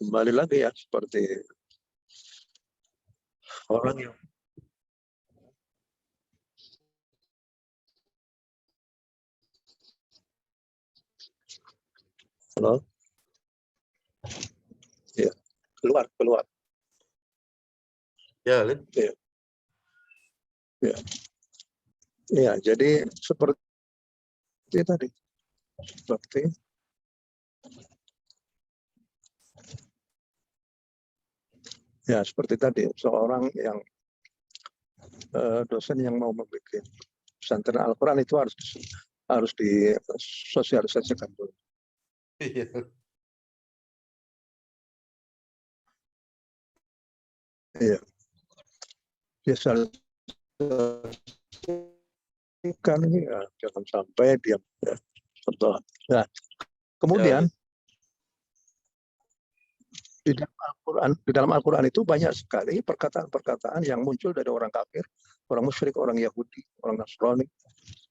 kembali lagi ya seperti orang yang halo, ya keluar, Ya, Lid. ya, ya, ya. Jadi seperti tadi, seperti tadi seorang yang dosen yang mau membuat pesantren Al-Quran itu harus disosialisasikan dulu. Iya. Iya. Kan ya, jangan sampai diam. Ya. Contoh. Nah, kemudian di dalam Al-Quran itu banyak sekali perkataan-perkataan yang muncul dari orang kafir, orang musyrik, orang Yahudi, orang Nasrani.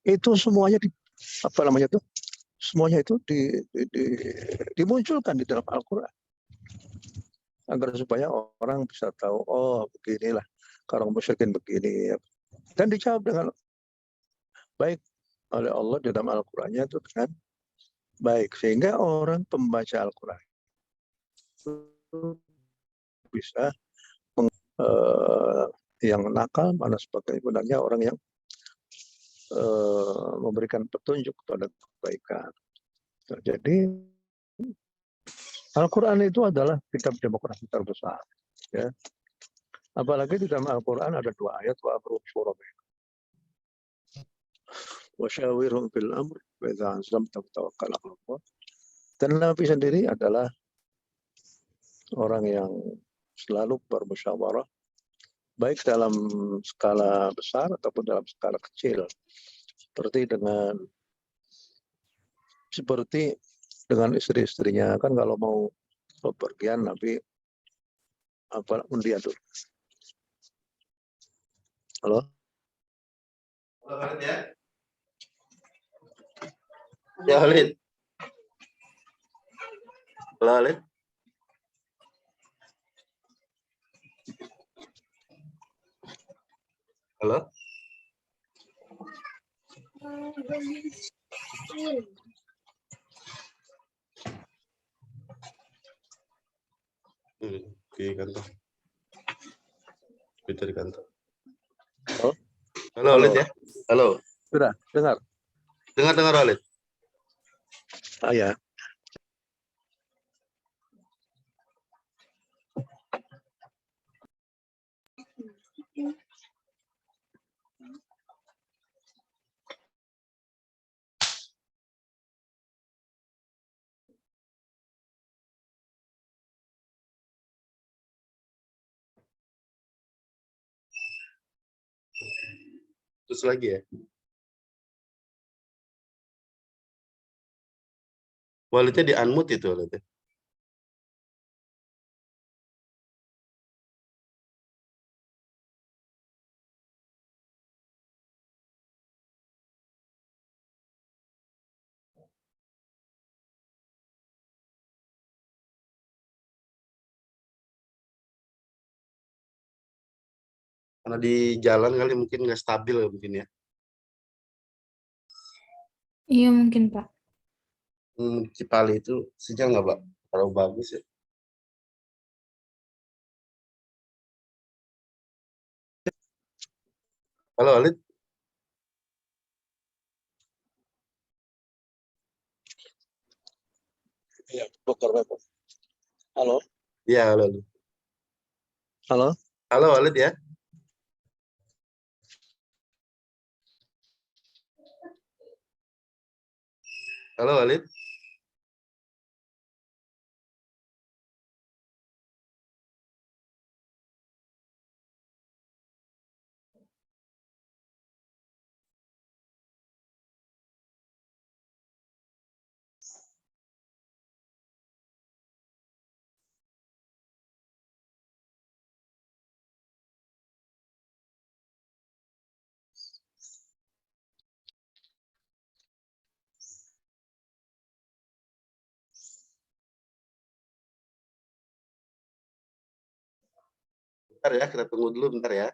Itu semuanya semuanya itu dimunculkan di dalam Al-Quran agar supaya orang bisa tahu, oh beginilah orang musyrikin begini, dan dijawab dengan baik oleh Allah di dalam Al-Qurannya itu kan baik, sehingga orang pembaca Al-Quran bisa yang nakal mana sebenarnya orang yang memberikan petunjuk kepada kebaikan. Jadi Al-Quran itu adalah kitab demokrasi terbesar. Ya. Apalagi di dalam Al-Quran ada 2 ayat wa amruhum syura bainahum wa syawirhum fil amr wa idza azamta fatawakkal 'ala Allah. Dan Nabi sendiri adalah orang yang selalu bermusyawarah baik dalam skala besar ataupun dalam skala kecil. Seperti dengan istri-istrinya, kan kalau mau bepergian Nabi undian dulu. Halo? Halo, Halid ya. Ya, Halid. Halo, Halid. Halo. Di kantor. Kita di kantor. Halo? Halo, Halid ya. Halo. Sudah, dengar? Dengar, Halid. Ya. Terus lagi ya. Walidnya di unmute itu, Halid ya. Karena di jalan kali mungkin nggak stabil mungkin ya. Iya mungkin Pak. Cipali itu sinyal nggak, Pak? Kalau bagus ya. Halo, Halid. Iya, Dokter Bebo. Halo? Iya, halo, Halid. Halo? Halo, Halid ya. Halo, Halid. Bentar ya, kita tunggu dulu bentar ya.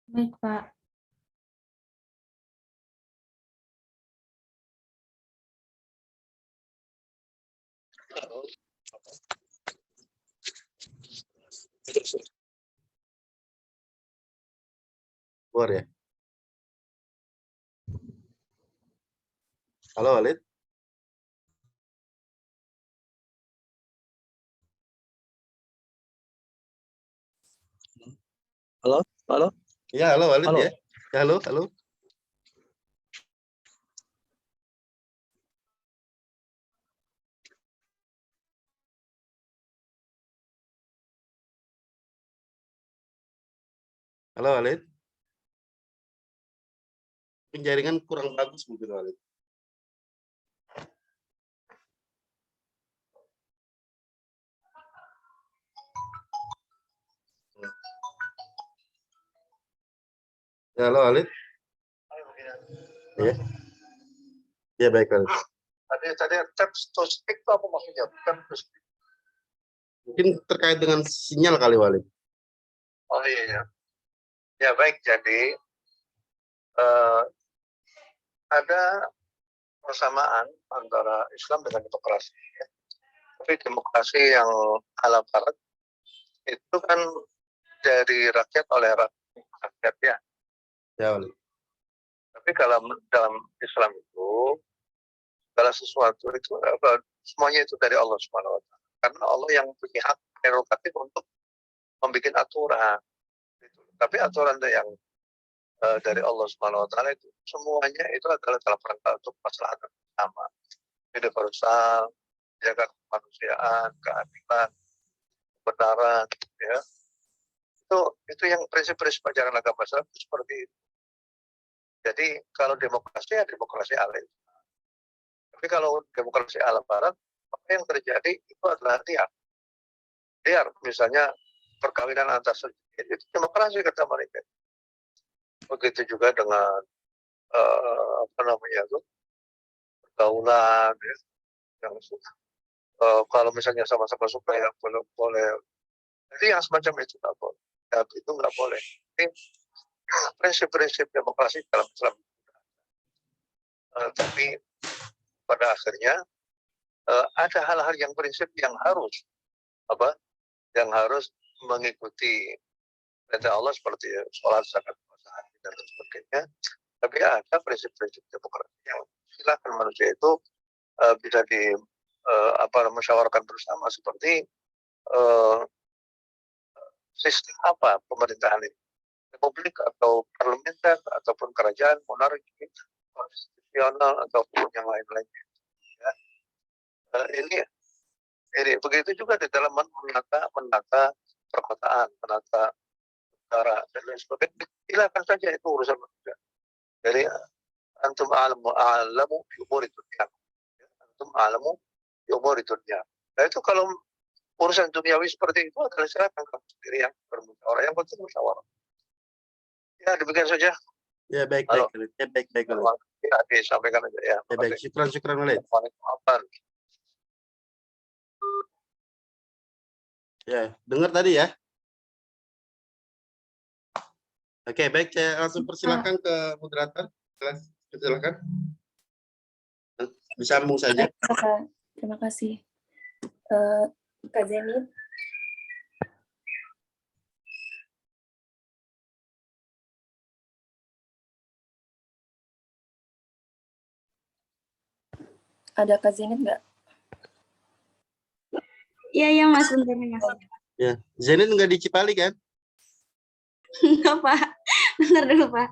Baik, Pak. Keluar ya. Halo Walid. Halo? Ya, halo Walid Halo. ya. Ya, halo. Halo Walid. Jaringan kurang bagus mungkin Walid. Ya, halo Walid. Ya. Ya, baik Walid. Tadi tap to speak itu apa maksudnya? Tap to speak. Mungkin terkait dengan sinyal kali Walid. Oh iya. Ya baik, jadi ada persamaan antara Islam dengan demokrasi. Ya. Tapi demokrasi yang ala barat itu kan dari rakyat oleh rakyat ya. Ya Walid. Tapi kalau dalam Islam itu segala sesuatu itu semuanya itu dari Allah Subhanahu wa taala. Karena Allah yang punya hak prerogatif untuk membuat aturan. Gitu. Tapi aturan yang dari Allah Subhanahu wa taala itu semuanya itu adalah dalam rangka untuk masalah bersama. Universal, jaga kemanusiaan, keadilan, kebenaran, ya. Itu yang prinsip-prinsip ajaran agama Islam seperti itu. Jadi kalau demokrasi ya demokrasi ala Islam. Tapi kalau demokrasi ala Barat, apa yang terjadi itu adalah liar. Misalnya perkawinan antar sejenis itu demokrasi kata mereka. Begitu juga dengan pergaulan, ya, yang kalau misalnya sama-sama suka ya boleh. Jadi yang semacam itu nggak boleh. Ya, itu nggak boleh. Ini prinsip-prinsip demokrasi dalam Islam. Tapi pada akhirnya ada hal-hal yang prinsip yang harus mengikuti perintah Allah seperti sholat, zakat, puasa, haji dan lain sebagainya. Tapi ada prinsip-prinsip demokrasi yang silakan manusia itu bisa musyawarahkan bersama seperti sistem apa pemerintahan ini, republik atau parlementer ataupun kerajaan, monarki, konstitusional ataupun yang lain-lainnya. Ya. Ini begitu juga di dalam menata perkotaan, menata negara dan lain sebagainya. Silakan saja itu urusan manusia. Jadi antum a'lamu bi umuri dunya. Antum a'lamu bi umuri dunya. Nah itu kalau urusan duniawi seperti itu adalah silakan kamu sendiri yang bermusyawarah. Yang penting musyawarah. Ya demikian saja. Ya baik. Halo. Ya baik. Ya disampaikan aja ya. Ya baik. Syukran Walid. Ya, dengar tadi ya. Oke, baik. Saya langsung persilakan ke moderator. Silakan. Disambung saja. Terima kasih. Kak Zenit. Ada Kak Zenit nggak? Iya, Mas. Bentar, Mas. Ya, Zenit nggak di Cipali kan? Enggak, Pak. Bentar dulu, Pak.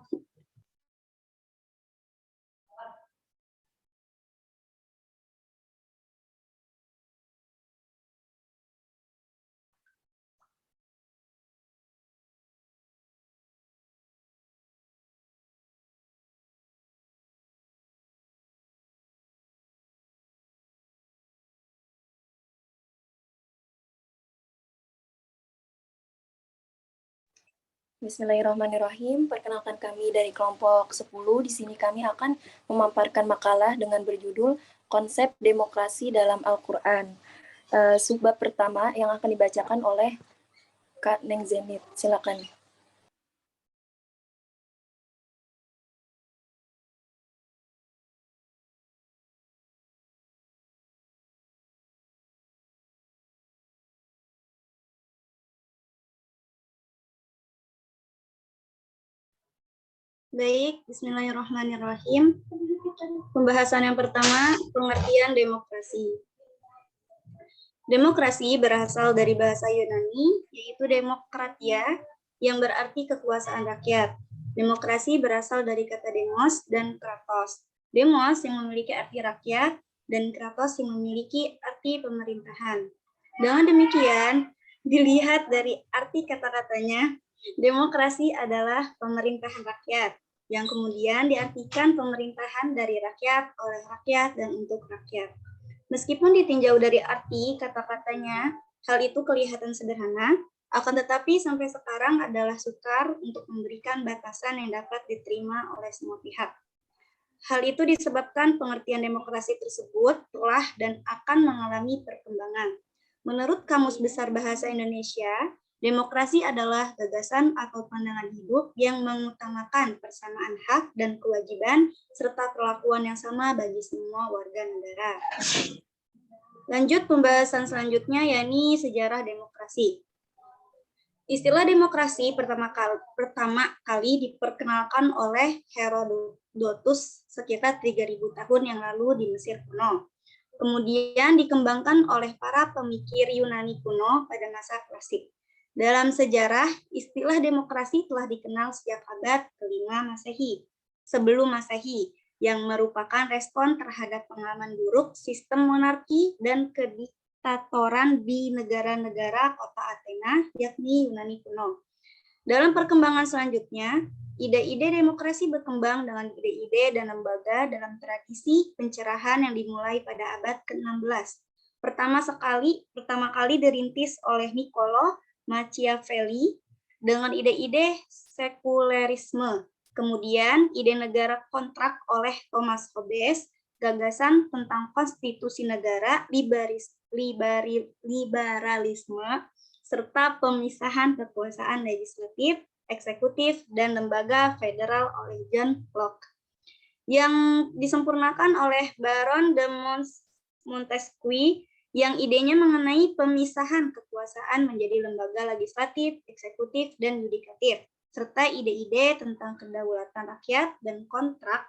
Bismillahirrahmanirrahim. Perkenalkan kami dari kelompok 10. Di sini kami akan memaparkan makalah dengan berjudul Konsep Demokrasi dalam Al-Quran. subbab pertama yang akan dibacakan oleh Kak Neng Zenit. Silakan. Baik, bismillahirrahmanirrahim. Pembahasan yang pertama, pengertian demokrasi. Demokrasi berasal dari bahasa Yunani, yaitu demokratia, yang berarti kekuasaan rakyat. Demokrasi berasal dari kata demos dan kratos. Demos yang memiliki arti rakyat, dan kratos yang memiliki arti pemerintahan. Dengan demikian, dilihat dari arti kata-katanya, demokrasi adalah pemerintahan rakyat, yang kemudian diartikan pemerintahan dari rakyat, oleh rakyat, dan untuk rakyat. Meskipun ditinjau dari arti kata-katanya, hal itu kelihatan sederhana, akan tetapi sampai sekarang adalah sukar untuk memberikan batasan yang dapat diterima oleh semua pihak. Hal itu disebabkan pengertian demokrasi tersebut telah dan akan mengalami perkembangan. Menurut Kamus Besar Bahasa Indonesia, demokrasi adalah gagasan atau pandangan hidup yang mengutamakan persamaan hak dan kewajiban serta perlakuan yang sama bagi semua warga negara. Lanjut pembahasan selanjutnya, yakni sejarah demokrasi. Istilah demokrasi pertama kali diperkenalkan oleh Herodotus sekitar 3000 tahun yang lalu di Mesir kuno. Kemudian dikembangkan oleh para pemikir Yunani kuno pada masa klasik. Dalam sejarah, istilah demokrasi telah dikenal sejak abad ke-5 Masehi, sebelum Masehi, yang merupakan respon terhadap pengalaman buruk sistem monarki dan kediktatoran di negara-negara kota Athena, yakni Yunani kuno. Dalam perkembangan selanjutnya, ide-ide demokrasi berkembang dengan ide-ide dan lembaga dalam tradisi pencerahan yang dimulai pada abad ke-16. Pertama kali dirintis oleh Niccolo Machiavelli dengan ide-ide sekulerisme. Kemudian ide negara kontrak oleh Thomas Hobbes, gagasan tentang konstitusi negara, liberalisme, serta pemisahan kekuasaan legislatif, eksekutif, dan lembaga federal oleh John Locke, yang disempurnakan oleh Baron de Montesquieu, yang idenya mengenai pemisahan kekuasaan menjadi lembaga legislatif, eksekutif, dan yudikatif, serta ide-ide tentang kedaulatan rakyat dan kontrak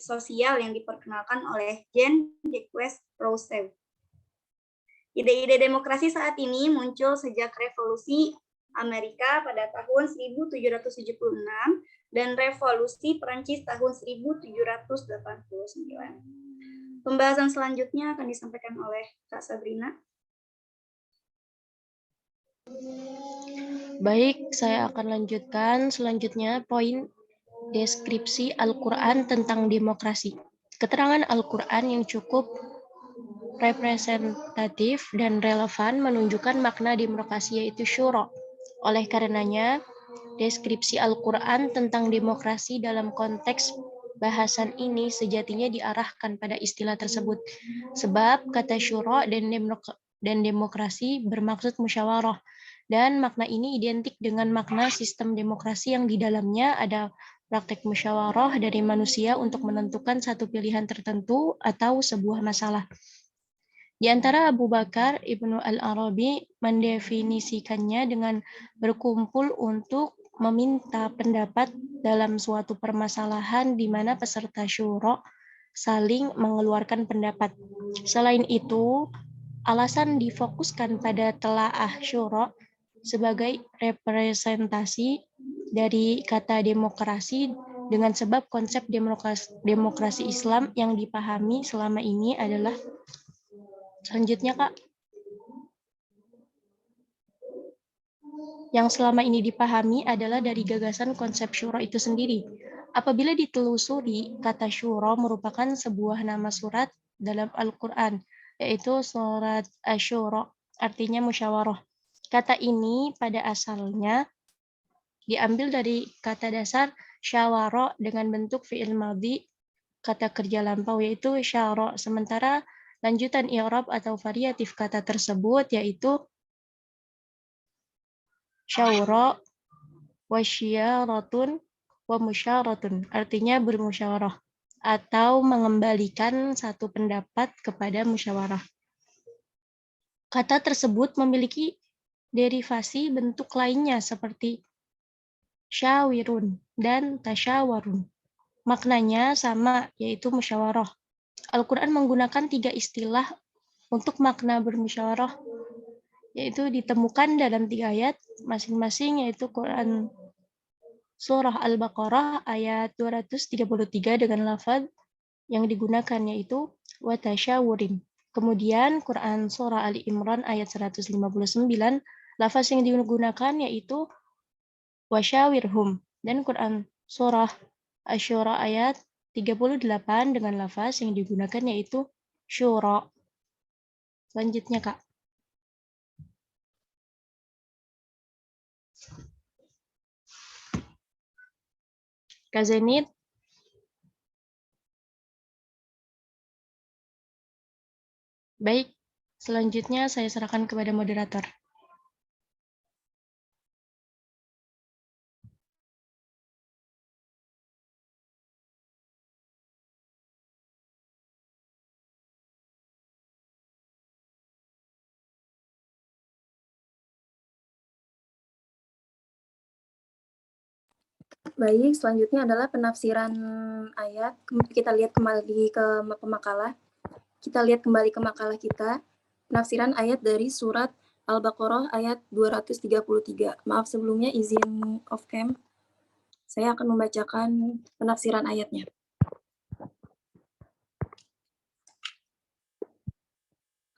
sosial yang diperkenalkan oleh Jean-Jacques Rousseau. Ide-ide demokrasi saat ini muncul sejak Revolusi Amerika pada tahun 1776 dan Revolusi Perancis tahun 1789. Pembahasan selanjutnya akan disampaikan oleh Kak Sabrina. Baik, saya akan lanjutkan selanjutnya poin deskripsi Al-Quran tentang demokrasi. Keterangan Al-Quran yang cukup representatif dan relevan menunjukkan makna demokrasi yaitu syura. Oleh karenanya, deskripsi Al-Quran tentang demokrasi dalam konteks bahasan ini sejatinya diarahkan pada istilah tersebut. Sebab kata syura dan demokrasi bermaksud musyawarah, dan makna ini identik dengan makna sistem demokrasi yang di dalamnya ada praktek musyawarah dari manusia untuk menentukan satu pilihan tertentu atau sebuah masalah. Di antara Abu Bakar Ibnu Al-Arabi mendefinisikannya dengan berkumpul untuk meminta pendapat dalam suatu permasalahan di mana peserta syura saling mengeluarkan pendapat. Selain itu, alasan difokuskan pada telaah syura sebagai representasi dari kata demokrasi dengan sebab konsep demokrasi Islam yang dipahami selama ini adalah selanjutnya, Kak. Yang selama ini dipahami adalah dari gagasan konsep syura itu sendiri. Apabila ditelusuri, kata syura merupakan sebuah nama surat dalam Al-Quran, yaitu surat Asy-Syura, artinya musyawarah. Kata ini pada asalnya diambil dari kata dasar syawara dengan bentuk fi'il madhi, kata kerja lampau, yaitu syara. Sementara Lanjutan i'rab atau variatif kata tersebut yaitu syawra, wasyiaratun, wa musyaratun. Artinya bermusyawarah atau mengembalikan satu pendapat kepada musyawarah. Kata tersebut memiliki derivasi bentuk lainnya seperti syawirun dan tasyawarun. Maknanya sama, yaitu musyawarah. Al-Quran menggunakan 3 istilah untuk makna bermusyawarah, yaitu ditemukan dalam 3 ayat masing-masing, yaitu Quran Surah Al-Baqarah ayat 233 dengan lafaz yang digunakan yaitu watasyawurin. Kemudian Quran Surah Ali Imran ayat 159, lafaz yang digunakan yaitu wasyawirhum. Dan Quran Surah Asy-Syura ayat 38 dengan lafaz yang digunakan yaitu syura. Selanjutnya, Kak. Kak Zenit. Baik, selanjutnya saya serahkan kepada moderator. Baik, selanjutnya adalah penafsiran ayat. Kita lihat kembali ke makalah. Kita lihat kembali ke makalah kita. Penafsiran ayat dari surat Al-Baqarah ayat 233. Maaf sebelumnya, izin off cam. Saya akan membacakan penafsiran ayatnya.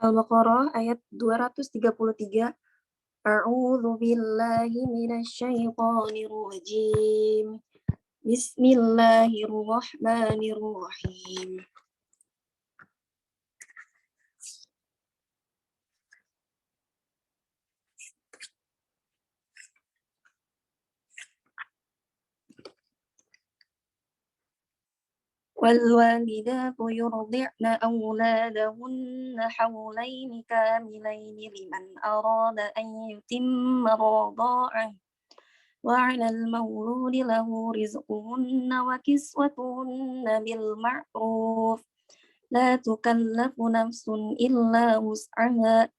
Al-Baqarah ayat 233. A'udzu billahi minasyaitonir rajim. Bismillahirrahmanirrahim. والوالدات يرضعن أولادهن حولين كاملين لمن أراد أن يتم الرضاعة وعلى المولود له رزقهن وكسوتهن بالمعروف لا تكلف نفس إلا وسعها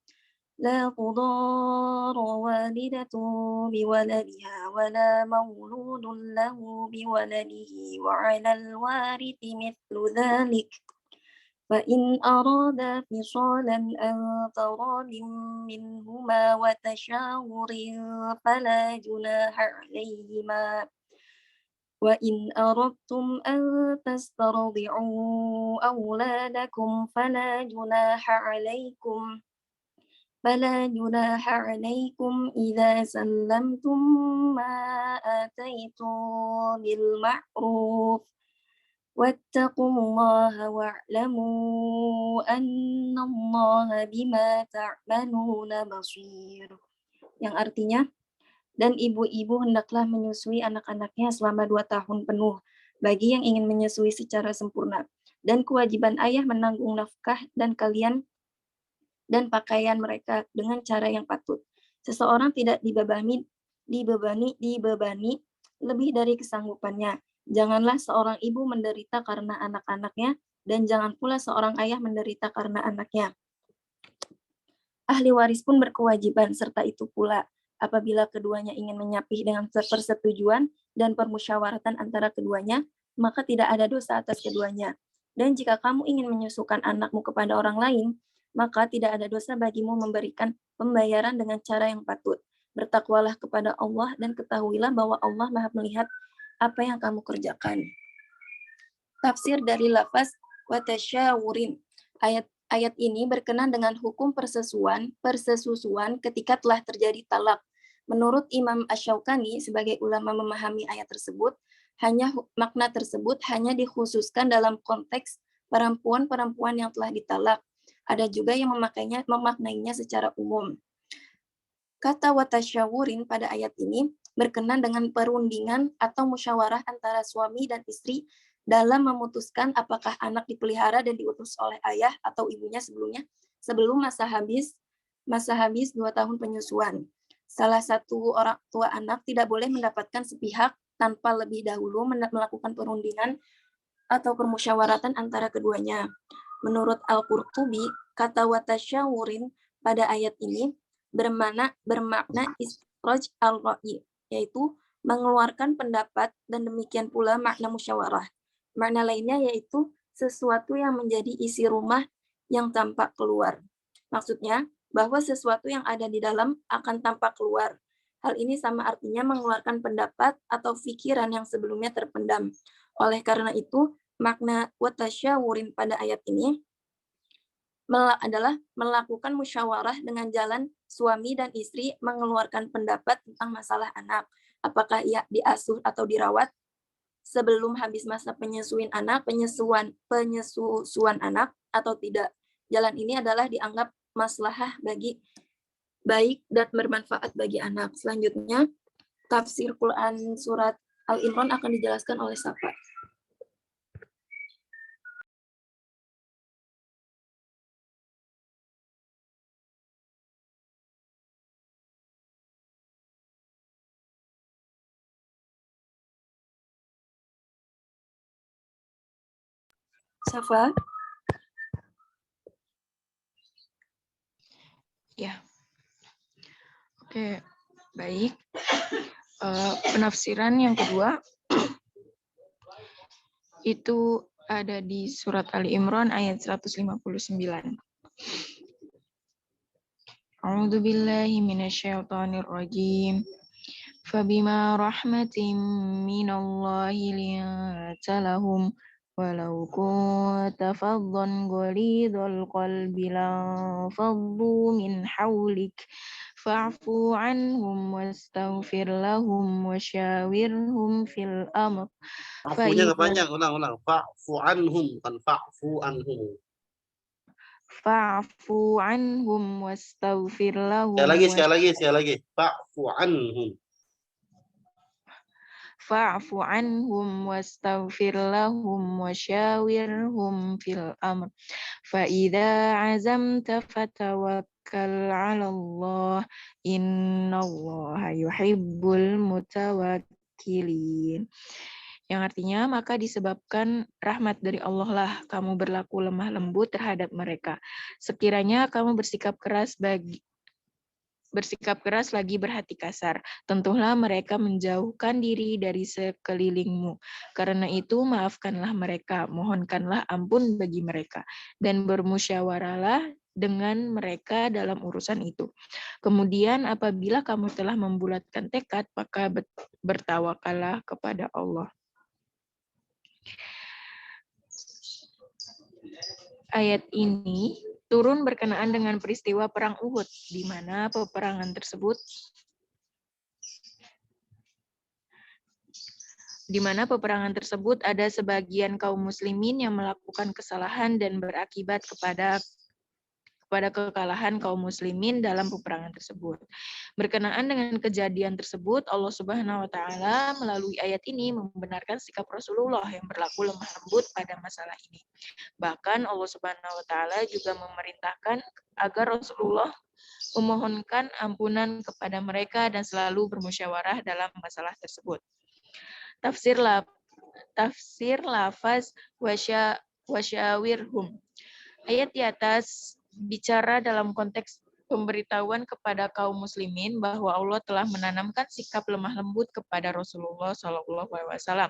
لا تضار والدة بولدها ولا مولود له بولده وعلى الوارث مثل ذلك فإن أرادا فصالا عن تراض منهما وتشاور فلا جناح عليهما وإن أردتم أن تسترضعوا أولادكم فلا جناح عليكم إذا سلمتم ما آتيتم بالمعروف واتقوا الله واعلموا أن الله بما تعملون بصير. Yang artinya, dan ibu-ibu hendaklah menyusui anak-anaknya selama 2 tahun penuh bagi yang ingin menyusui secara sempurna. Dan kewajiban ayah menanggung nafkah dan kalian dan pakaian mereka dengan cara yang patut. Seseorang tidak dibebani lebih dari kesanggupannya. Janganlah seorang ibu menderita karena anak-anaknya, dan jangan pula seorang ayah menderita karena anaknya. Ahli waris pun berkewajiban serta itu pula, apabila keduanya ingin menyapih dengan persetujuan dan permusyawaratan antara keduanya, maka tidak ada dosa atas keduanya. Dan jika kamu ingin menyusukan anakmu kepada orang lain, maka tidak ada dosa bagimu memberikan pembayaran dengan cara yang patut. Bertakwalah kepada Allah dan ketahuilah bahwa Allah Maha melihat apa yang kamu kerjakan. Tafsir dari lafaz watasyawurin. Ayat ini berkenaan dengan hukum persesusuan ketika telah terjadi talak. Menurut Imam Asy-Syaukani sebagai ulama memahami ayat tersebut, makna tersebut hanya dikhususkan dalam konteks perempuan-perempuan yang telah ditalak. Ada juga yang memaknainya secara umum. Kata watasyawurin pada ayat ini berkenaan dengan perundingan atau musyawarah antara suami dan istri dalam memutuskan apakah anak dipelihara dan diutus oleh ayah atau ibunya sebelum masa habis 2 tahun penyusuan. Salah satu orang tua anak tidak boleh mendapatkan sepihak tanpa lebih dahulu melakukan perundingan atau permusyawaratan antara keduanya. Menurut Al-Qurtubi, kata watasyawurin pada ayat ini bermakna istikhraj al-ra'yi, yaitu mengeluarkan pendapat, dan demikian pula makna musyawarah. Makna lainnya yaitu sesuatu yang menjadi isi rumah yang tampak keluar. Maksudnya, bahwa sesuatu yang ada di dalam akan tampak keluar. Hal ini sama artinya mengeluarkan pendapat atau pikiran yang sebelumnya terpendam. Oleh karena itu, makna watasyawurin pada ayat ini adalah melakukan musyawarah dengan jalan suami dan istri mengeluarkan pendapat tentang masalah anak. Apakah ia diasuh atau dirawat sebelum habis masa penyusuan anak atau tidak. Jalan ini adalah dianggap maslahah bagi baik dan bermanfaat bagi anak. Selanjutnya, tafsir Quran surat Al-Imran akan dijelaskan oleh Safa. Safa? Ya. Oke, baik. Penafsiran yang kedua itu ada di surat Ali Imran ayat 159. A'udzu billahi minasyaitonir rajim. Fabima rahmatin minallahi linta lahum walau kunta faddan ghalidhal qalbi lanfaddu min hawlik fa'fu anhum wastaghfir lahum wasyawirhum fil amr. Fa'funya nggak panjang, ulang. Fa'fu anhum, bukan fa'fu anhum. Fa'fu anhum wastaghfir lahum. Sekali lagi. Fa'fu anhum. Fa'fu anhum wastaghfir lahum wasyawirhum fil amr. Fa idza azamta fatawakkal 'ala Allah. Innallaha yuhibbul mutawakkilin. Yang artinya, maka disebabkan rahmat dari Allah lah kamu berlaku lemah lembut terhadap mereka. Sekiranya kamu bersikap keras lagi berhati kasar, tentulah mereka menjauhkan diri dari sekelilingmu. Karena itu, maafkanlah mereka, mohonkanlah ampun bagi mereka, dan bermusyawarahlah dengan mereka dalam urusan itu. Kemudian apabila kamu telah membulatkan tekad, maka bertawakallah kepada Allah. Ayat ini turun berkenaan dengan peristiwa Perang Uhud, di mana peperangan tersebut ada sebagian kaum muslimin yang melakukan kesalahan dan berakibat kepada kekalahan kaum muslimin dalam peperangan tersebut. Berkenaan dengan kejadian tersebut, Allah Subhanahu wa taala melalui ayat ini membenarkan sikap Rasulullah yang berlaku lemah lembut pada masalah ini. Bahkan Allah Subhanahu wa taala juga memerintahkan agar Rasulullah memohonkan ampunan kepada mereka dan selalu bermusyawarah dalam masalah tersebut. Tafsir lafaz wasyawirhum. Ayat di atas bicara dalam konteks pemberitahuan kepada kaum muslimin bahwa Allah telah menanamkan sikap lemah lembut kepada Rasulullah SAW.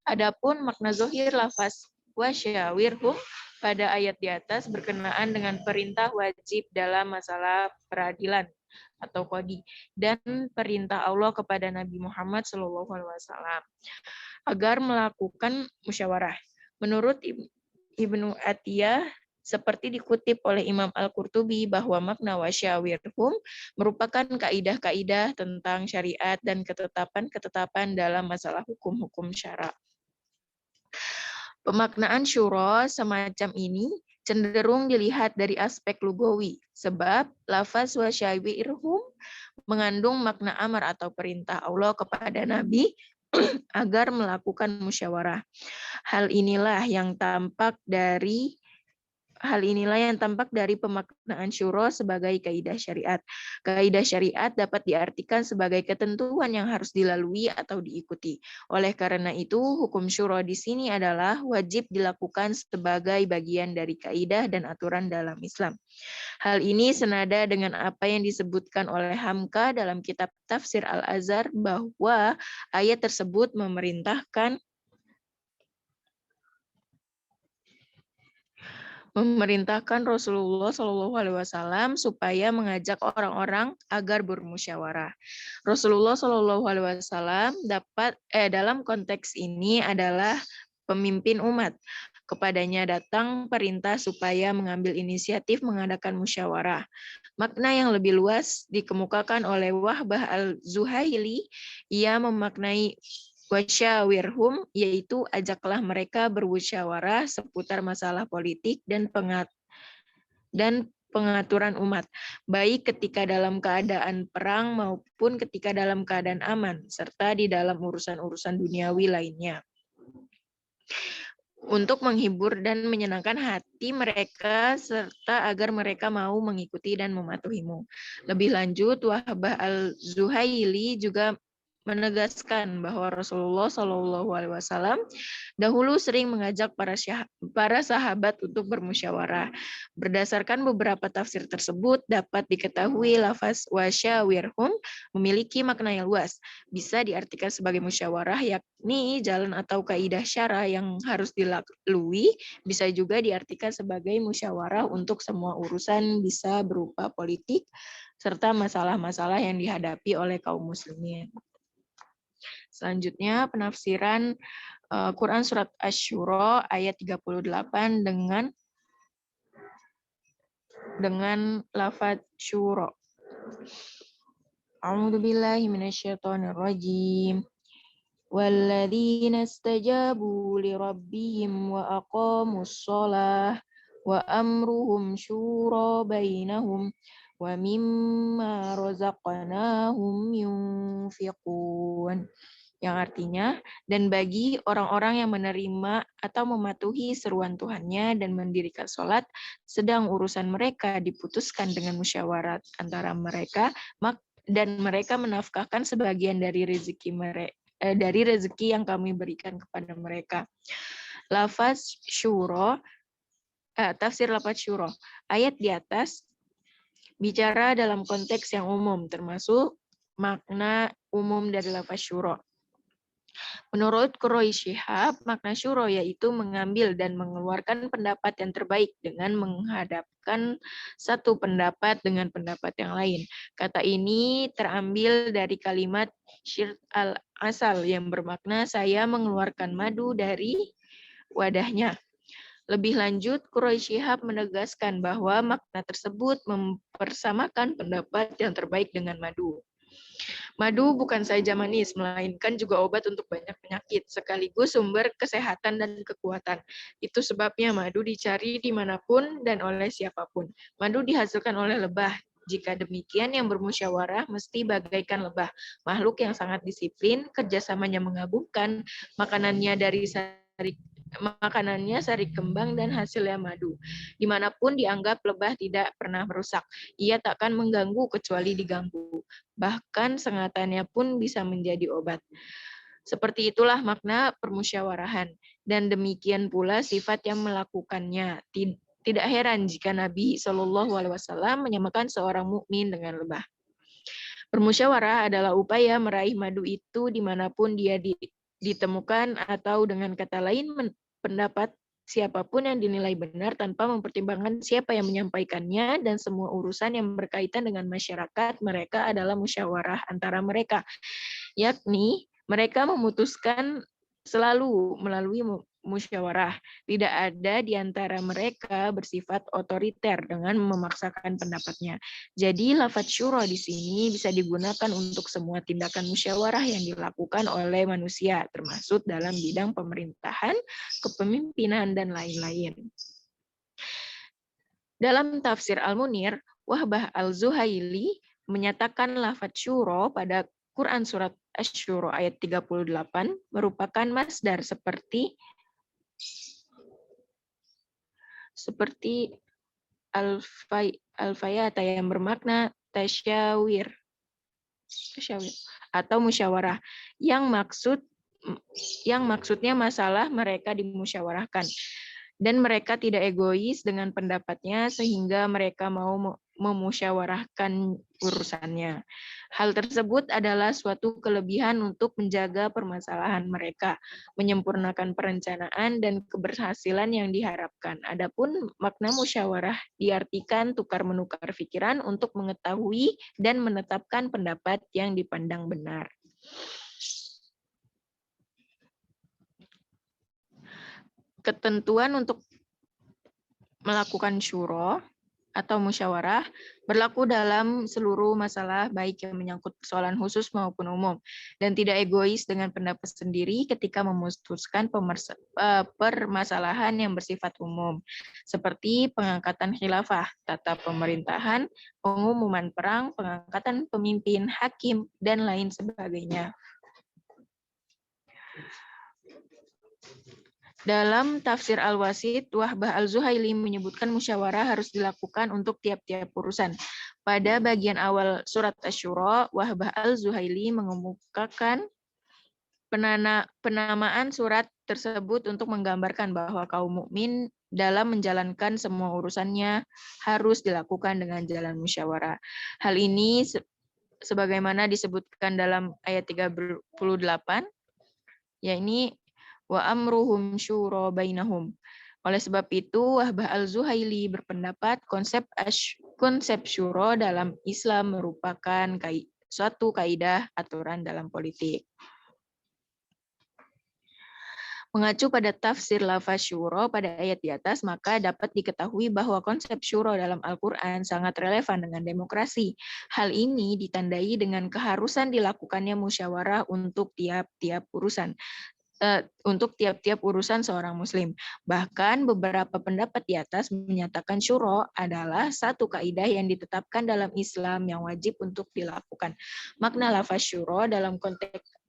Adapun makna zahir lafaz wasyawirhum pada ayat di atas berkenaan dengan perintah wajib dalam masalah peradilan atau qadi dan perintah Allah kepada Nabi Muhammad SAW agar melakukan musyawarah. Menurut Ibnu Atiyah, seperti dikutip oleh Imam Al-Qurtubi bahwa makna wasyawirhum merupakan kaidah-kaidah tentang syariat dan ketetapan-ketetapan dalam masalah hukum-hukum syara. Pemaknaan syura semacam ini cenderung dilihat dari aspek lugawi, sebab lafaz wasyawirhum mengandung makna amar atau perintah Allah kepada Nabi agar melakukan musyawarah. Hal inilah yang tampak dari pemaknaan syuro sebagai kaidah syariat. Kaidah syariat dapat diartikan sebagai ketentuan yang harus dilalui atau diikuti. Oleh karena itu, hukum syuro di sini adalah wajib dilakukan sebagai bagian dari kaidah dan aturan dalam Islam. Hal ini senada dengan apa yang disebutkan oleh Hamka dalam kitab Tafsir Al-Azhar bahwa ayat tersebut memerintahkan Rasulullah Shallallahu Alaihi Wasallam supaya mengajak orang-orang agar bermusyawarah. Rasulullah Shallallahu Alaihi Wasallam dalam konteks ini adalah pemimpin umat. Kepadanya datang perintah supaya mengambil inisiatif mengadakan musyawarah. Makna yang lebih luas dikemukakan oleh Wahbah al-Zuhaili. Ia memaknai wasyawirhum, yaitu ajaklah mereka bermusyawarah seputar masalah politik dan pengaturan umat, baik ketika dalam keadaan perang maupun ketika dalam keadaan aman, serta di dalam urusan-urusan duniawi lainnya. Untuk menghibur dan menyenangkan hati mereka, serta agar mereka mau mengikuti dan mematuhimu. Lebih lanjut, Wahbah al-Zuhaili juga menegaskan bahwa Rasulullah Shallallahu Alaihi Wasallam dahulu sering mengajak para sahabat untuk bermusyawarah. Berdasarkan beberapa tafsir tersebut, dapat diketahui lafaz wasyawirhum memiliki makna yang luas. Bisa diartikan sebagai musyawarah, yakni jalan atau kaidah syara yang harus dilalui. Bisa juga diartikan sebagai musyawarah untuk semua urusan, bisa berupa politik, serta masalah-masalah yang dihadapi oleh kaum muslimin. Selanjutnya penafsiran Quran surat Asy-Syura ayat 38 dengan lafaz syura. A'udzubillahi minasyaitonirrajim. Walladzina istajabu lirabbihim wa aqamus shalah wa amruhum syura bainahum wa mimma razaqnahum yunfiqun. Yang artinya, dan bagi orang-orang yang menerima atau mematuhi seruan Tuhannya dan mendirikan sholat, sedang urusan mereka diputuskan dengan musyawarat antara mereka, dan mereka menafkahkan sebagian dari rezeki yang kami berikan kepada mereka. Lafaz syuro, tafsir lafaz syuro. Ayat di atas bicara dalam konteks yang umum, termasuk makna umum dari lafaz syuro. Menurut Quraish Shihab, makna syuro yaitu mengambil dan mengeluarkan pendapat yang terbaik dengan menghadapkan satu pendapat dengan pendapat yang lain. Kata ini terambil dari kalimat syirt al-asal yang bermakna saya mengeluarkan madu dari wadahnya. Lebih lanjut, Quraish Shihab menegaskan bahwa makna tersebut mempersamakan pendapat yang terbaik dengan madu. Madu bukan saja manis, melainkan juga obat untuk banyak penyakit, sekaligus sumber kesehatan dan kekuatan. Itu sebabnya madu dicari dimanapun dan oleh siapapun. Madu dihasilkan oleh lebah. Jika demikian, yang bermusyawarah mesti bagaikan lebah, makhluk yang sangat disiplin, kerjasamanya mengagumkan, makanannya sari kembang dan hasilnya madu. Dimanapun dianggap lebah tidak pernah merusak. Ia takkan mengganggu kecuali diganggu. Bahkan sengatannya pun bisa menjadi obat. Seperti itulah makna permusyawarahan. Dan demikian pula sifat yang melakukannya. Tidak heran jika Nabi Shallallahu Alaihi Wasallam menyamakan seorang mukmin dengan lebah. Permusyawarah adalah upaya meraih madu itu dimanapun dia ditemukan, atau dengan kata lain pendapat siapapun yang dinilai benar tanpa mempertimbangkan siapa yang menyampaikannya, dan semua urusan yang berkaitan dengan masyarakat mereka adalah musyawarah antara mereka, yakni mereka memutuskan selalu melalui musyawarah. Tidak ada di antara mereka bersifat otoriter dengan memaksakan pendapatnya. Jadi lafaz syura di sini bisa digunakan untuk semua tindakan musyawarah yang dilakukan oleh manusia, termasuk dalam bidang pemerintahan, kepemimpinan, dan lain-lain. Dalam tafsir Al-Munir, Wahbah al-Zuhaili menyatakan lafaz syura pada Quran Surat Asy-Syura ayat 38 merupakan masdar seperti al-fayata yang bermakna tasyawir atau musyawarah yang maksudnya masalah mereka dimusyawarahkan dan mereka tidak egois dengan pendapatnya sehingga mereka mau memusyawarahkan urusannya. Hal tersebut adalah suatu kelebihan untuk menjaga permasalahan mereka, menyempurnakan perencanaan dan keberhasilan yang diharapkan. Adapun makna musyawarah diartikan tukar-menukar pikiran untuk mengetahui dan menetapkan pendapat yang dipandang benar. Ketentuan untuk melakukan syuro atau musyawarah berlaku dalam seluruh masalah baik yang menyangkut persoalan khusus maupun umum dan tidak egois dengan pendapat sendiri ketika memutuskan permasalahan yang bersifat umum seperti pengangkatan khilafah, tata pemerintahan, pengumuman perang, pengangkatan pemimpin, hakim, dan lain sebagainya. Dalam tafsir Al-Wasit, Wahbah Al-Zuhaili menyebutkan musyawarah harus dilakukan untuk tiap-tiap urusan. Pada bagian awal surat Asy-Syura, Wahbah Al-Zuhaili mengemukakan penamaan surat tersebut untuk menggambarkan bahwa kaum mukmin dalam menjalankan semua urusannya harus dilakukan dengan jalan musyawarah. Hal ini sebagaimana disebutkan dalam ayat 38, yakni wa amruhum syura bainahum. Oleh sebab itu, Wahbah Al-Zuhaili berpendapat konsep syura dalam Islam merupakan suatu kaidah aturan dalam politik. Mengacu pada tafsir lafaz syura pada ayat di atas, maka dapat diketahui bahwa konsep syura dalam Al-Quran sangat relevan dengan demokrasi. Hal ini ditandai dengan keharusan dilakukannya musyawarah untuk tiap-tiap urusan seorang muslim. Bahkan beberapa pendapat di atas menyatakan syuro adalah satu kaidah yang ditetapkan dalam Islam yang wajib untuk dilakukan. Makna lafaz syuro dalam konteks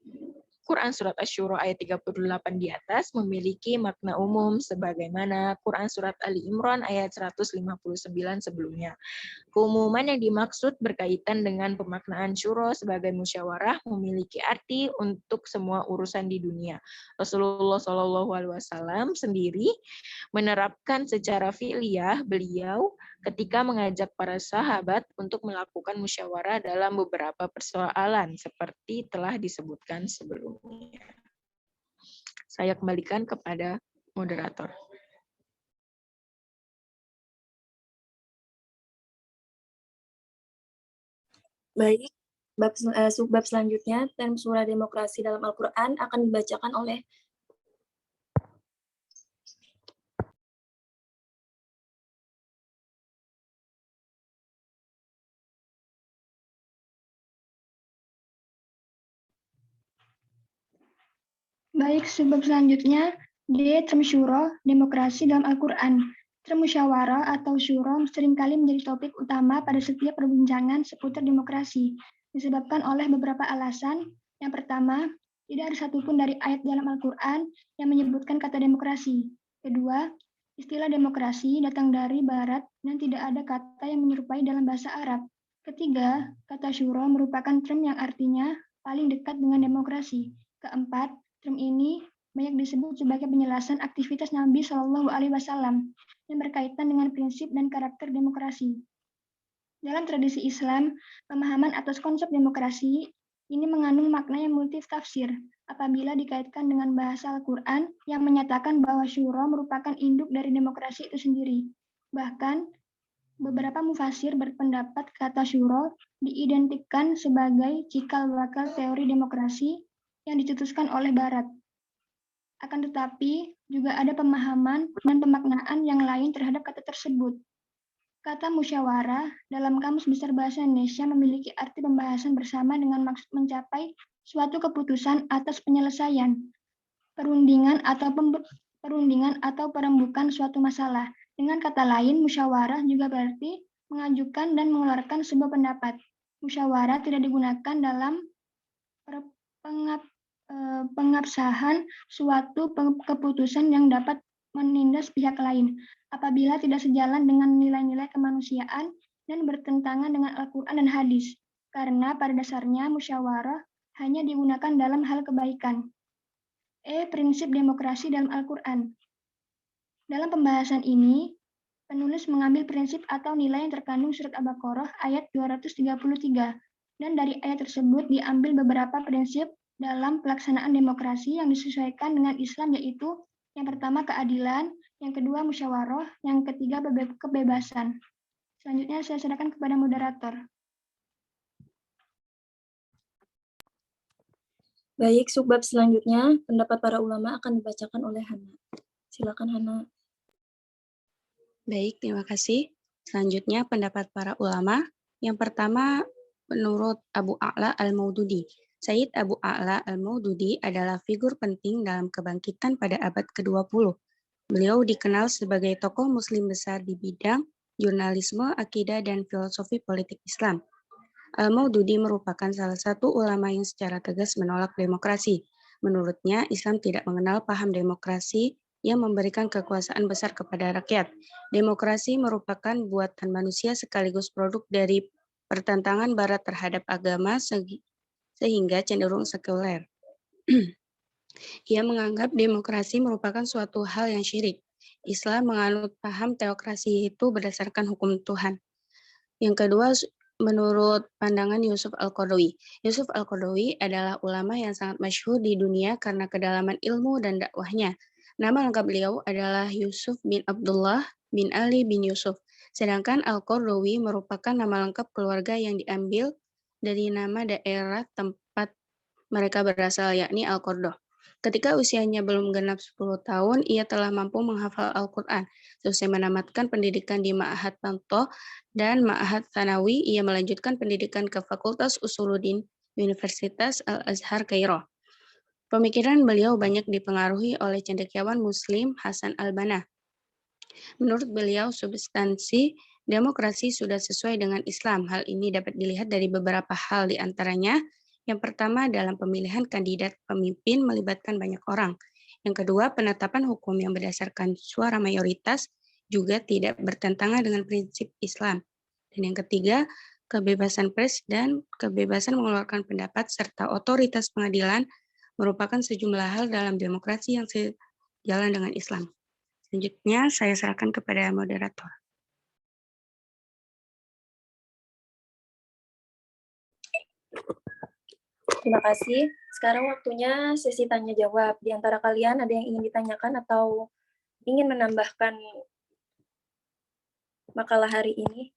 Quran Surat Asy-Syura ayat 38 di atas memiliki makna umum sebagaimana Quran Surat Ali Imran ayat 159 sebelumnya. Keumuman yang dimaksud berkaitan dengan pemaknaan syuro sebagai musyawarah memiliki arti untuk semua urusan di dunia. Rasulullah SAW sendiri menerapkan secara fi'liyah beliau ketika mengajak para sahabat untuk melakukan musyawarah dalam beberapa persoalan seperti telah disebutkan sebelumnya. Saya kembalikan kepada moderator. Baik, subbab selanjutnya, term surah demokrasi dalam Al-Quran akan dibacakan oleh Baik, subbab selanjutnya, term syuro, demokrasi dalam Al-Quran. Term musyawarah atau syuro seringkali menjadi topik utama pada setiap perbincangan seputar demokrasi, disebabkan oleh beberapa alasan. Yang pertama, tidak ada satupun dari ayat dalam Al-Quran yang menyebutkan kata demokrasi. Kedua, istilah demokrasi datang dari Barat dan tidak ada kata yang menyerupai dalam bahasa Arab. Ketiga, kata syuro merupakan term yang artinya paling dekat dengan demokrasi. Keempat, term ini banyak disebut sebagai penjelasan aktivitas Nabi Shallallahu Alaihi Wasallam yang berkaitan dengan prinsip dan karakter demokrasi. Dalam tradisi Islam, pemahaman atas konsep demokrasi ini mengandung makna yang multitafsir apabila dikaitkan dengan bahasa Al-Quran yang menyatakan bahwa syuro merupakan induk dari demokrasi itu sendiri. Bahkan, beberapa mufasir berpendapat kata syuro diidentikan sebagai cikal bakal teori demokrasi yang dicetuskan oleh Barat. Akan tetapi, juga ada pemahaman dan pemaknaan yang lain terhadap kata tersebut. Kata musyawarah dalam Kamus Besar Bahasa Indonesia memiliki arti pembahasan bersama dengan maksud mencapai suatu keputusan atas penyelesaian, perundingan atau perembukan suatu masalah. Dengan kata lain, musyawarah juga berarti mengajukan dan mengeluarkan sebuah pendapat. Musyawarah tidak digunakan dalam pengabsahan suatu keputusan yang dapat menindas pihak lain apabila tidak sejalan dengan nilai-nilai kemanusiaan dan bertentangan dengan Al-Quran dan hadis, karena pada dasarnya musyawarah hanya digunakan dalam hal kebaikan. Prinsip demokrasi dalam Al-Quran. Dalam pembahasan ini, penulis mengambil prinsip atau nilai yang terkandung surat Al-Baqarah ayat 233, dan dari ayat tersebut diambil beberapa prinsip dalam pelaksanaan demokrasi yang disesuaikan dengan Islam, yaitu yang pertama keadilan, yang kedua musyawarah, yang ketiga kebebasan. Selanjutnya saya serahkan kepada moderator. Baik, subbab selanjutnya, pendapat para ulama akan dibacakan oleh Hana. Silakan Hana. Baik, terima kasih. Selanjutnya pendapat para ulama. Yang pertama, menurut Abu A'la Al-Maududi. Sayyid Abu A'la Al-Maududi adalah figur penting dalam kebangkitan pada abad ke-20. Beliau dikenal sebagai tokoh muslim besar di bidang jurnalisme, akidah, dan filosofi politik Islam. Al-Maududi merupakan salah satu ulama yang secara tegas menolak demokrasi. Menurutnya, Islam tidak mengenal paham demokrasi yang memberikan kekuasaan besar kepada rakyat. Demokrasi merupakan buatan manusia sekaligus produk dari pertentangan Barat terhadap agama sehingga cenderung sekuler. Ia menganggap demokrasi merupakan suatu hal yang syirik. Islam menganut paham teokrasi itu berdasarkan hukum Tuhan. Yang kedua, menurut pandangan Yusuf Al-Qaradawi. Yusuf Al-Qaradawi adalah ulama yang sangat masyhur di dunia karena kedalaman ilmu dan dakwahnya. Nama lengkap beliau adalah Yusuf bin Abdullah bin Ali bin Yusuf. Sedangkan Al-Qaradawi merupakan nama lengkap keluarga yang diambil dari nama daerah tempat mereka berasal, yakni Al-Qardah. Ketika usianya belum genap 10 tahun, ia telah mampu menghafal Al-Quran. Selesai menamatkan pendidikan di Ma'had Tantoh dan Ma'had Tsanawi, ia melanjutkan pendidikan ke Fakultas Usuluddin Universitas Al-Azhar Kairo. Pemikiran beliau banyak dipengaruhi oleh cendekiawan Muslim Hasan al-Banna. Menurut beliau, substansi demokrasi sudah sesuai dengan Islam. Hal ini dapat dilihat dari beberapa hal, di antaranya yang pertama, dalam pemilihan kandidat pemimpin melibatkan banyak orang. Yang kedua, penetapan hukum yang berdasarkan suara mayoritas juga tidak bertentangan dengan prinsip Islam. Dan yang ketiga, kebebasan pers dan kebebasan mengeluarkan pendapat serta otoritas pengadilan merupakan sejumlah hal dalam demokrasi yang sejalan dengan Islam. Selanjutnya, saya serahkan kepada moderator. Terima kasih. Sekarang waktunya sesi tanya jawab. Di antara kalian ada yang ingin ditanyakan atau ingin menambahkan makalah hari ini?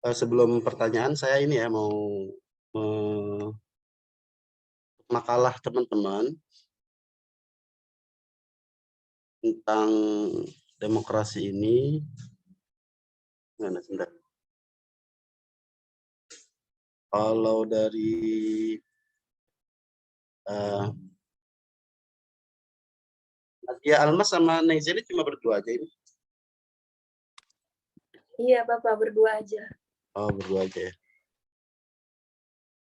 Sebelum pertanyaan, saya ini ya mau makalah teman-teman tentang demokrasi ini. Sebentar. Kalau dari Nadia Almas sama Naizeli cuma berdua aja ini. Iya, Bapak, berdua aja. Oh, berdua aja ya.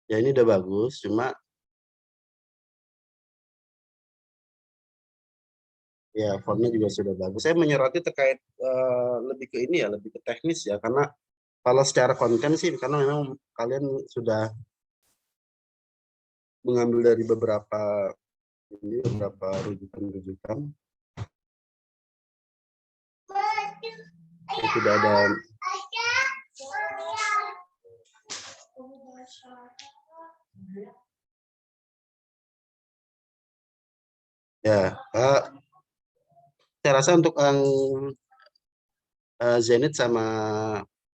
Ya, ini udah bagus, cuma ya fontnya juga sudah bagus. Saya menyoroti terkait lebih ke ini ya, lebih ke teknis ya, karena kalau secara konten sih, karena memang kalian sudah mengambil dari beberapa rujukan. Sudah ada ya, saya rasa untuk Zenit sama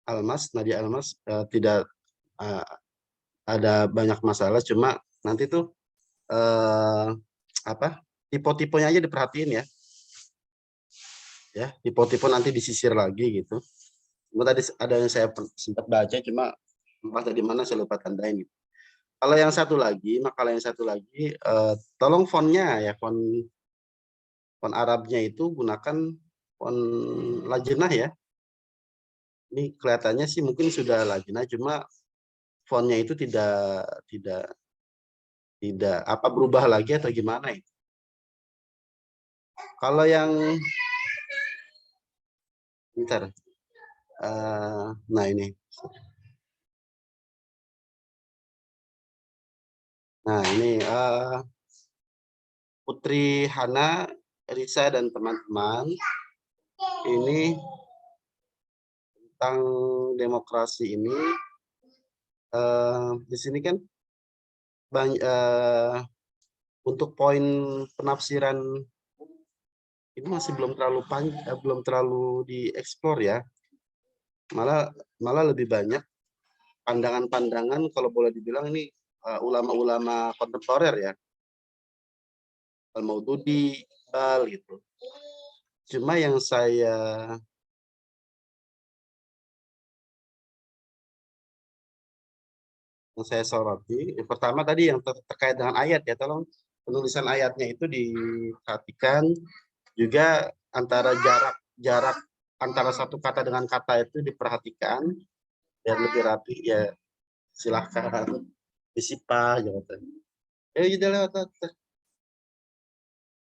Almas, Nadia Almas tidak ada banyak masalah, cuma nanti tuh tipe-tipenya aja diperhatiin ya. Ya, tipe-tipe nanti disisir lagi gitu. Cuma tadi ada yang saya sempat baca, cuma entah dari mana saya lupa tandain gitu. Kalau yang satu lagi, makalah yang satu lagi, tolong fontnya ya, font Arabnya itu gunakan font Lajnah ya. Ini kelihatannya sih mungkin sudah lajnah, cuma fontnya itu tidak apa berubah lagi atau gimana itu. Kalau yang bentar. Nah ini. Nah ini Putri Hana, Risa dan teman-teman ini tentang demokrasi ini. Di sini kan banyak, untuk poin penafsiran ini masih belum terlalu dieksplor ya. Malah lebih banyak pandangan-pandangan kalau boleh dibilang ini ulama-ulama kontemporer ya. Al-Maududi, gitu. Cuma yang saya soroti, yang pertama tadi yang terkait dengan ayat ya, tolong penulisan ayatnya itu diperhatikan, juga antara jarak antara satu kata dengan kata itu diperhatikan biar lebih rapi ya. Silahkan disipah jabatan. Lewat.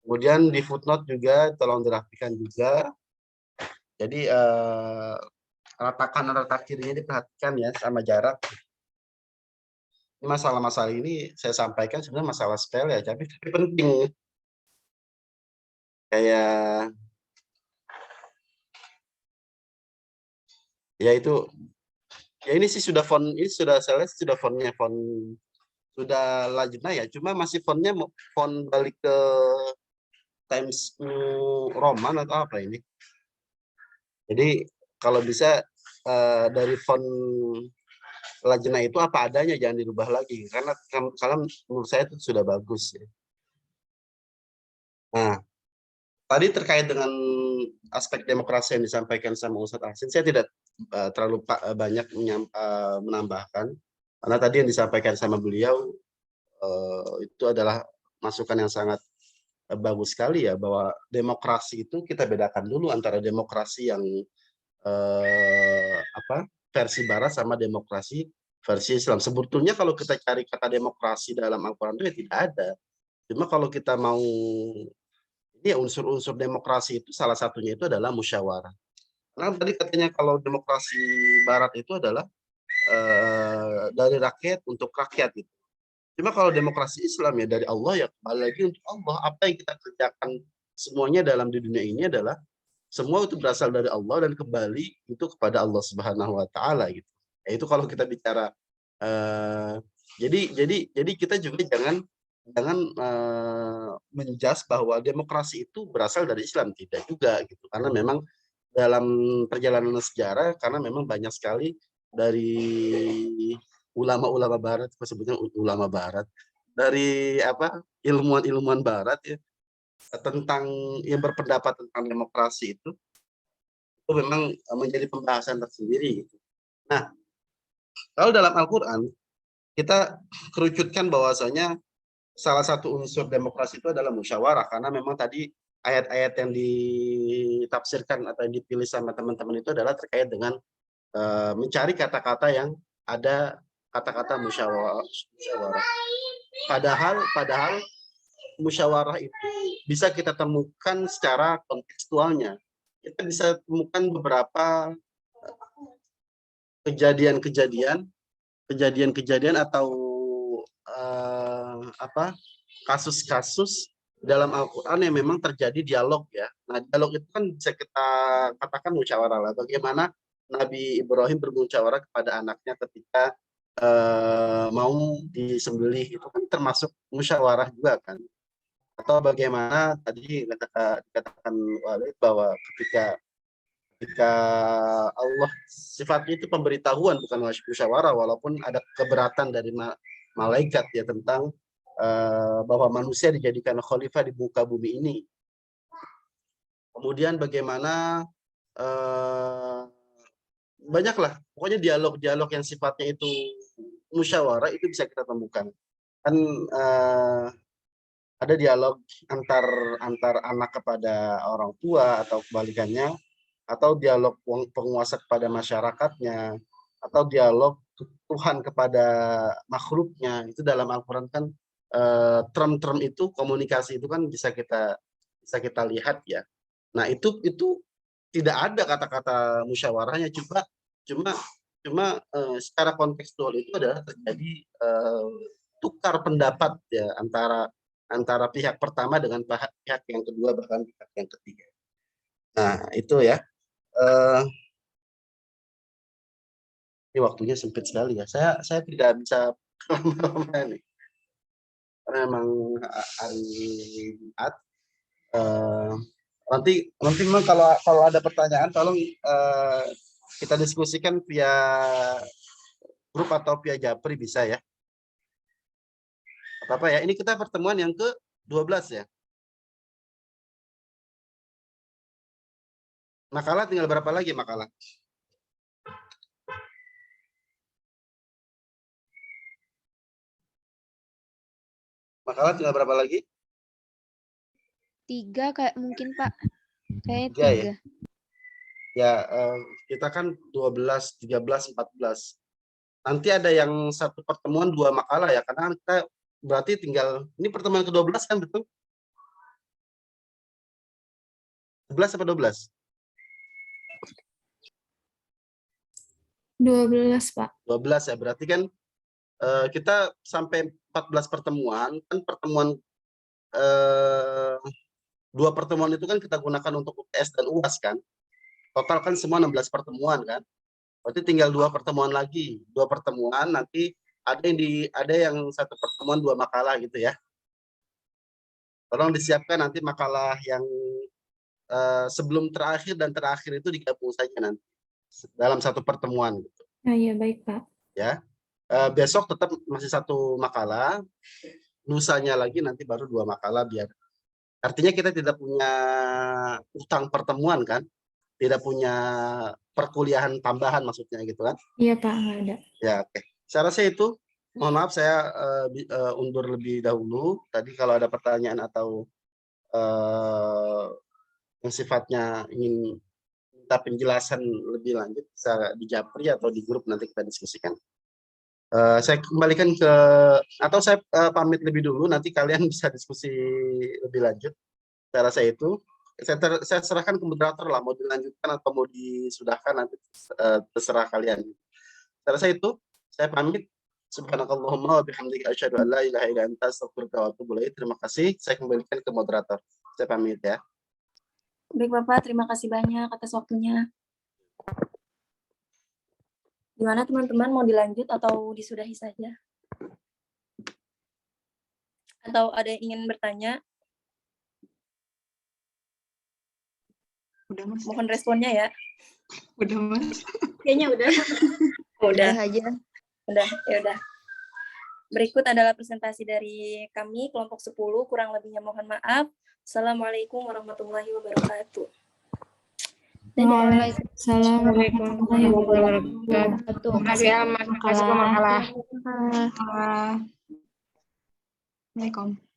Kemudian di footnote juga tolong dirapikan juga. Jadi ratakan rata kirinya diperhatikan ya sama jarak. Masalah-masalah ini saya sampaikan sebenarnya masalah sepele ya, tapi penting. Kayak ya itu ya ini sih sudah font, ini sudah saya lihat sudah fontnya sudah lajnah ya, cuma masih fontnya font balik ke Times New Roman atau apa ini. Jadi kalau bisa dari font lajnah itu apa adanya, jangan dirubah lagi karena menurut saya itu sudah bagus ya. Nah, tadi terkait dengan aspek demokrasi yang disampaikan sama Ustadz Ahsin, saya tidak terlalu banyak menambahkan karena tadi yang disampaikan sama beliau itu adalah masukan yang sangat bagus sekali ya, bahwa demokrasi itu kita bedakan dulu antara demokrasi yang versi barat sama demokrasi versi Islam. Sebetulnya kalau kita cari kata demokrasi dalam Al-Quran itu ya tidak ada. Cuma kalau kita mau, ini ya unsur-unsur demokrasi itu salah satunya itu adalah musyawarah. Karena tadi katanya kalau demokrasi barat itu adalah dari rakyat untuk rakyat gitu. Cuma kalau demokrasi Islam ya dari Allah ya kembali lagi untuk Allah. Apa yang kita kerjakan semuanya dalam di dunia ini adalah semua itu berasal dari Allah dan kembali itu kepada Allah Subhanahu wa taala gitu. Ya itu kalau kita bicara jadi kita juga jangan menjudge bahwa demokrasi itu berasal dari Islam, tidak juga gitu. Karena memang dalam perjalanan sejarah karena memang banyak sekali dari ulama-ulama barat, sebutnya ulama barat, dari ilmuwan-ilmuwan barat ya, tentang yang berpendapat tentang demokrasi itu memang menjadi pembahasan tersendiri gitu. Nah, kalau dalam Al-Qur'an kita kerucutkan bahwasanya salah satu unsur demokrasi itu adalah musyawarah, karena memang tadi ayat-ayat yang ditafsirkan atau yang dipilih sama teman-teman itu adalah terkait dengan mencari kata-kata yang ada kata-kata musyawarah. Padahal musyawarah itu bisa kita temukan secara kontekstualnya. Kita bisa temukan beberapa kejadian-kejadian atau kasus-kasus dalam Al-Quran yang memang terjadi dialog ya. Nah, dialog itu kan bisa kita katakan musyawarah lah. Bagaimana Nabi Ibrahim bermusyawarah kepada anaknya ketika mau disembelih, itu kan termasuk musyawarah juga kan. Atau bagaimana tadi dikatakan Walid bahwa ketika Allah sifatnya itu pemberitahuan bukan musyawarah, walaupun ada keberatan dari malaikat ya tentang bahwa manusia dijadikan khalifah di muka bumi ini. Kemudian bagaimana banyaklah pokoknya dialog-dialog yang sifatnya itu musyawarah itu bisa kita temukan. Kan ada dialog antar anak kepada orang tua atau kebalikannya, atau dialog penguasa kepada masyarakatnya, atau dialog Tuhan kepada makhluknya. Itu dalam Al-Quran kan term-term itu, komunikasi itu kan bisa kita lihat ya. Nah itu tidak ada kata-kata musyawarahnya, cuma secara kontekstual itu adalah terjadi tukar pendapat ya antara pihak pertama dengan pihak yang kedua, bahkan pihak yang ketiga. Nah itu ya. Ini waktunya sempit sekali ya. Saya tidak bisa lama-lama nih. Karena memang hari Jumat. Nanti memang kalau ada pertanyaan tolong kita diskusikan via grup atau via Japri bisa ya. Apa ya? Ini kita pertemuan yang ke-12 ya. Makalah tinggal berapa lagi makalah? Makalah tinggal berapa lagi? 3 kayak mungkin Pak. Kayak 3 ya. 3. Ya, kita kan 12, 13, 14. Nanti ada yang satu pertemuan 2 makalah ya, karena kita berarti tinggal, ini pertemuan ke-12 kan betul? 11 apa 12? 12 Pak. 12 ya, berarti kan kita sampai 14 pertemuan, kan pertemuan 2 pertemuan itu kan kita gunakan untuk UTS dan UAS kan. Total kan semua 16 pertemuan kan. Berarti tinggal 2 pertemuan lagi. 2 pertemuan nanti ada yang satu pertemuan 2 makalah gitu ya. Tolong disiapkan nanti makalah yang sebelum terakhir dan terakhir itu digabung saja nanti dalam satu pertemuan gitu. Oh iya baik Pak. Ya. Besok tetap masih 1 makalah. Lusanya lagi nanti baru 2 makalah biar. Artinya kita tidak punya utang pertemuan kan? Tidak punya perkuliahan tambahan maksudnya gitu kan? Iya Pak, nggak ada. Ya oke. Saya rasa itu. Mohon maaf saya undur lebih dahulu. Tadi kalau ada pertanyaan atau yang sifatnya ingin minta penjelasan lebih lanjut bisa di Japri atau di grup nanti kita diskusikan. Saya kembalikan atau saya pamit lebih dulu, nanti kalian bisa diskusi lebih lanjut. Saya rasa itu. Saya serahkan ke moderator lah, mau dilanjutkan atau mau disudahkan nanti terserah kalian. Saya rasa itu. Saya pamit. Subhanakallahumma wa bihamdika asyhadu an la ilaha illa anta astaghfiruka wa atubu ilaik. Terima kasih. Saya kembalikan ke moderator. Saya pamit ya. Baik Bapak, terima kasih banyak atas waktunya. Gimana teman-teman, mau dilanjut atau disudahi saja? Atau ada yang ingin bertanya? Udah Mas. Mohon responnya ya. Udah Mas. Kayaknya udah. Udah aja. Udah, ya udah. Berikut adalah presentasi dari kami, kelompok 10, kurang lebihnya mohon maaf. Assalamualaikum warahmatullahi wabarakatuh. Waalaikumsalam warahmatullahi wabarakatuh. Terima kasih ya Mas. Makasih makalah. Waalaikumsalam. Assalamualaikum.